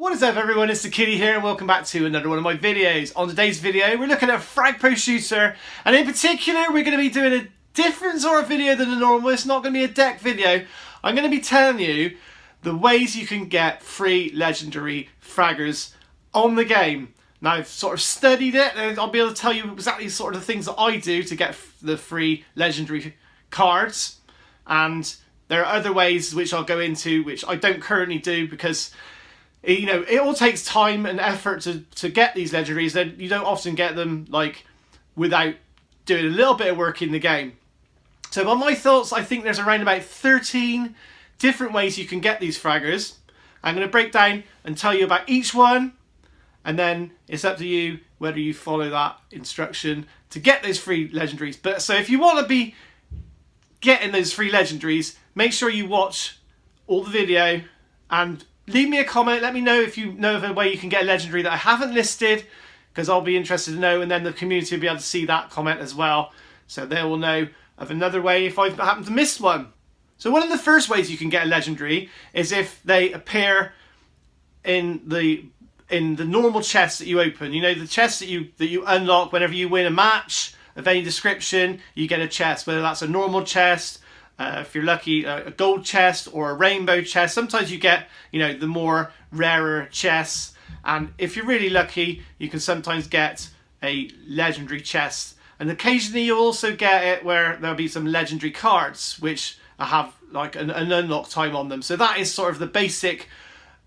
What is up everyone, it's the Kitty here and welcome back to another one of my videos. On today's video we're looking at a frag pro shooter, and in particular we're going to be doing a different sort of video than the normal. It's not going to be a deck video. I'm going to be telling you the ways you can get free legendary fraggers on the game. Now I've sort of studied it and I'll be able to tell you exactly sort of the things that I do to get the free legendary cards, and there are other ways which I'll go into which I don't currently do because it all takes time and effort to get these legendaries. Then you don't often get them like without doing a little bit of work in the game. So on my thoughts, I think there's around about 13 different ways you can get these fraggers. I'm going to break down and tell you about each one, and then it's up to you whether you follow that instruction to get those free legendaries. But so if you want to be getting those free legendaries, make sure you watch all the video and leave me a comment. Let me know if you know of a way you can get a legendary that I haven't listed, because I'll be interested to know, and then the community will be able to see that comment as well, so they will know of another way if I happen to miss one. So one of the first ways you can get a legendary is if they appear in the normal chests that you open. You know, the chests that you unlock whenever you win a match of any description. You get a chest, whether that's a normal chest, if you're lucky, a gold chest or a rainbow chest. Sometimes you get, the more rarer chests, and if you're really lucky, you can sometimes get a legendary chest. And occasionally you'll also get it where there'll be some legendary cards which have like an unlock time on them. So that is sort of the basic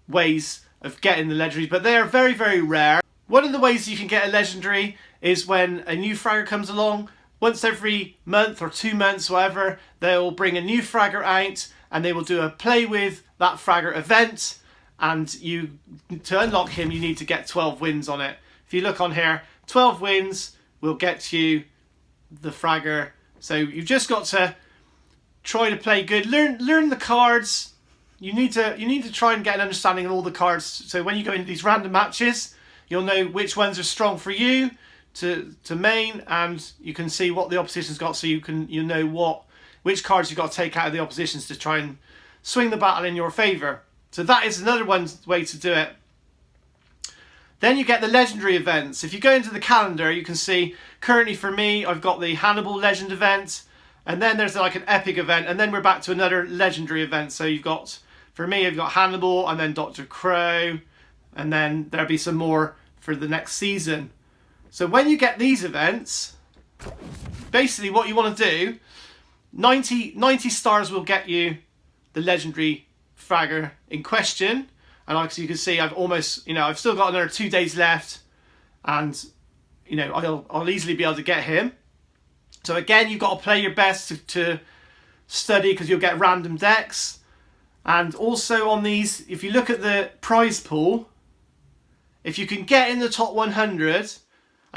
ways of getting the legendaries, but they are very, very rare. One of the ways you can get a legendary is when a new fragger comes along. Once every month or 2 months, whatever, they'll bring a new fragger out and they will do a play with that fragger event, and to unlock him you need to get 12 wins on it. If you look on here, 12 wins will get you the fragger. So you've just got to try to play good, learn the cards. You need to try and get an understanding of all the cards, so when you go into these random matches you'll know which ones are strong for you to main, and you can see what the opposition's got, so you know which cards you've got to take out of the opposition's to try and swing the battle in your favour. So that is another way to do it. Then you get the legendary events. If you go into the calendar, you can see currently for me I've got the Hannibal legend event, and then there's like an epic event, and then we're back to another legendary event. So for me I've got Hannibal and then Dr. Crow, and then there'll be some more for the next season. So when you get these events, basically what you want to do, 90 stars will get you the legendary fragger in question. And like you can see, I've almost, I've still got another 2 days left, and I'll easily be able to get him. So again, you've got to play your best to study, because you'll get random decks. And also on these, if you look at the prize pool, if you can get in the top 100,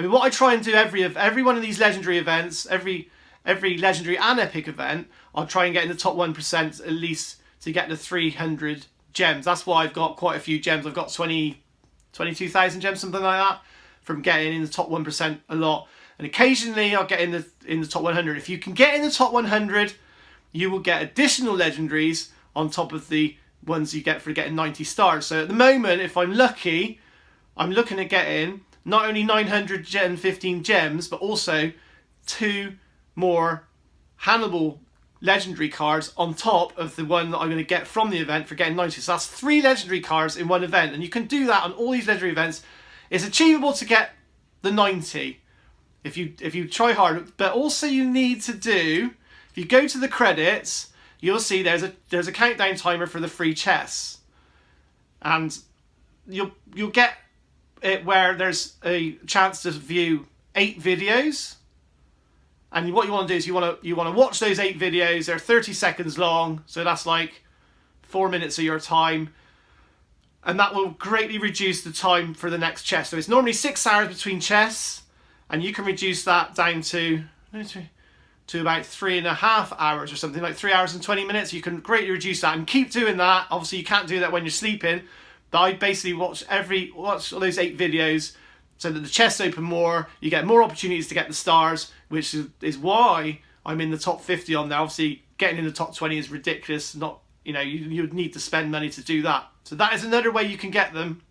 what I try and do every one of these legendary events, every legendary and epic event, I'll try and get in the top 1% at least to get the 300 gems. That's why I've got quite a few gems. I've got 22,000 gems, something like that, from getting in the top 1% a lot. And occasionally I'll get in the top 100. If you can get in the top 100, you will get additional legendaries on top of the ones you get for getting 90 stars. So at the moment, if I'm lucky, I'm looking at getting not only 915 gems, but also 2 more Hannibal legendary cards on top of the one that I'm going to get from the event for getting 90. So that's 3 legendary cards in one event, and you can do that on all these legendary events. It's achievable to get the 90 if you try hard, but also you need to do, if you go to the credits, you'll see there's a countdown timer for the free chests, and you'll get it where there's a chance to view 8 videos. And what you want to do is you want to watch those 8 videos. They're 30 seconds long, so that's like 4 minutes of your time, and that will greatly reduce the time for the next chest. So it's normally 6 hours between chests, and you can reduce that down to about 3.5 hours or something, like 3 hours and 20 minutes. You can greatly reduce that and keep doing that. Obviously you can't do that when you're sleeping, but I basically watch all those 8 videos so that the chests open more, you get more opportunities to get the stars, which is why I'm in the top 50 on there. Obviously getting in the top 20 is ridiculous. You would need to spend money to do that. So that is another way you can get them.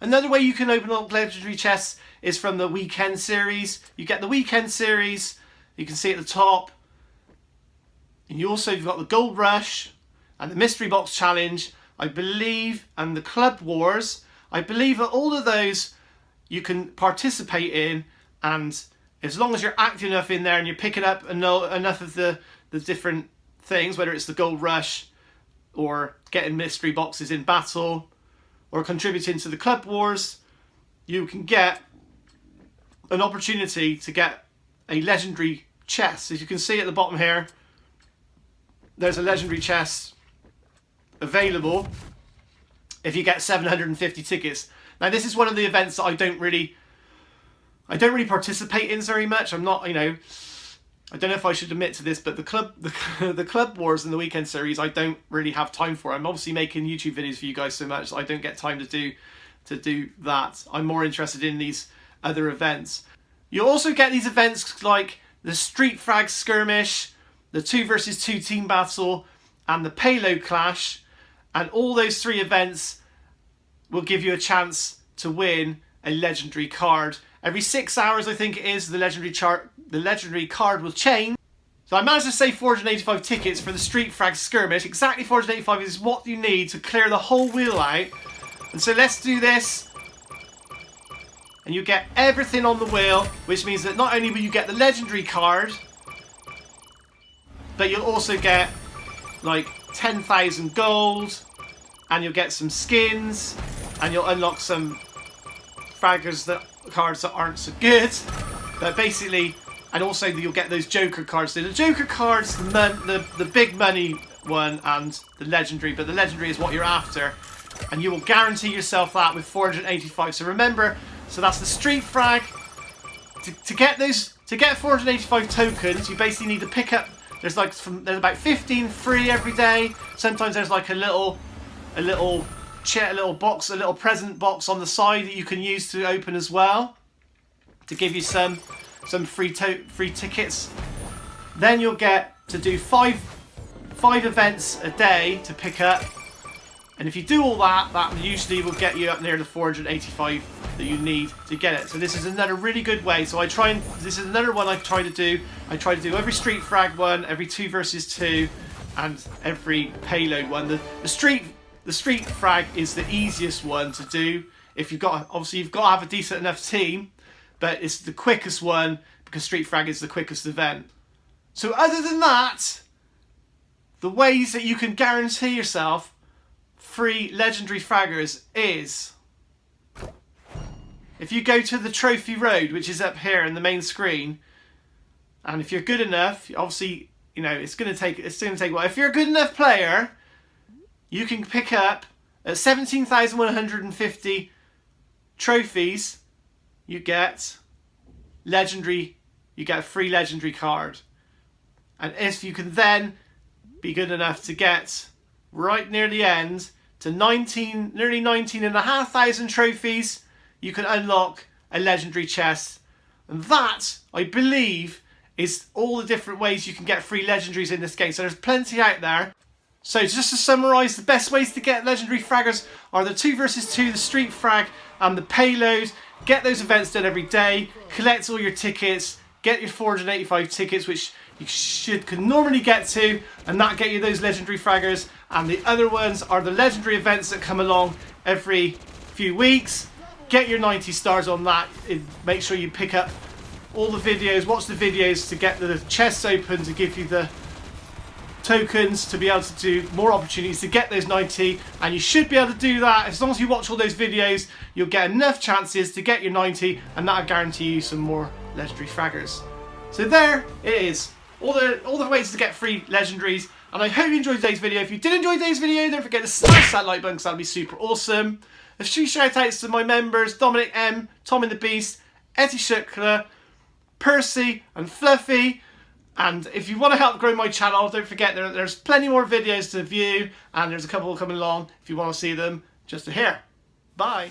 Another way you can open up legendary chests is from the weekend series. You get the weekend series, you can see at the top. And you also have got the Gold Rush and the Mystery Box Challenge, I believe, and the Club Wars. I believe that all of those you can participate in, and as long as you're active enough in there and you're picking up enough of the different things, whether it's the Gold Rush or getting mystery boxes in battle or contributing to the Club Wars, you can get an opportunity to get a legendary chest. As you can see at the bottom here, there's a legendary chest available if you get 750 tickets. Now this is one of the events that I don't really participate in very much. I'm not, you know, I don't know if I should admit to this, but the Club Wars and the weekend series I don't really have time for. I'm obviously making YouTube videos for you guys so much that I don't get time to do that. I'm more interested in these other events. You also get these events like the Street Frag Skirmish, the 2 versus 2 team battle, and the Payload Clash, and all those 3 events will give you a chance to win a legendary card. Every 6 hours, I think it is, the legendary card will change. So I managed to save 485 tickets for the Street Frag Skirmish. Exactly 485 is what you need to clear the whole wheel out. And so let's do this. And you get everything on the wheel, which means that not only will you get the legendary card, but you'll also get like 10,000 gold, and you'll get some skins, and you'll unlock some fraggers cards that aren't so good. But basically, and also you'll get those Joker cards. So the Joker cards, the big money one, and the legendary. But the legendary is what you're after, and you will guarantee yourself that with 485. So remember, so that's the Street Frag. To get 485 tokens, you basically need to pick up. There's about 15 free every day. Sometimes there's like a little box, a little present box on the side that you can use to open as well, to give you some free tickets. Then you'll get to do five events a day to pick up, and if you do all that, that usually will get you up near the 485 that you need to get it. So this is another really good way. So this is another one I try to do. I try to do every Street Frag one, every 2 versus 2, and every Payload one. The Street Frag is the easiest one to do. If you've got to have a decent enough team, but it's the quickest one because Street Frag is the quickest event. So other than that, the ways that you can guarantee yourself free legendary fraggers is, if you go to the Trophy Road, which is up here in the main screen, and if you're good enough, obviously, you know, it's going to take a while. If you're a good enough player, you can pick up at 17,150 trophies, you get a free legendary card. And if you can then be good enough to get right near the end to nearly 19,500 trophies, you can unlock a legendary chest. And that, I believe, is all the different ways you can get free legendaries in this game. So there's plenty out there. So just to summarise, the best ways to get legendary fraggers are the 2 versus 2, the Street Frag, and the Payload. Get those events done every day, collect all your tickets, get your 485 tickets, which you can normally get to, and that get you those legendary fraggers. And the other ones are the legendary events that come along every few weeks. Get your 90 stars on that. Make sure you pick up all the videos, watch the videos to get the chests open, to give you the tokens, to be able to do more opportunities to get those 90, and you should be able to do that. As long as you watch all those videos, you'll get enough chances to get your 90, and that'll guarantee you some more legendary fraggers. So there it is, all the ways to get free legendaries, and I hope you enjoyed today's video. If you did enjoy today's video, don't forget to smash that like button because that'll be super awesome. A few shout outs to my members: Dominic M, Tom in the Beast, Etty Shukla, Percy and Fluffy. And if you want to help grow my channel, don't forget there's plenty more videos to view, and there's a couple coming along if you want to see them just to hear. Bye.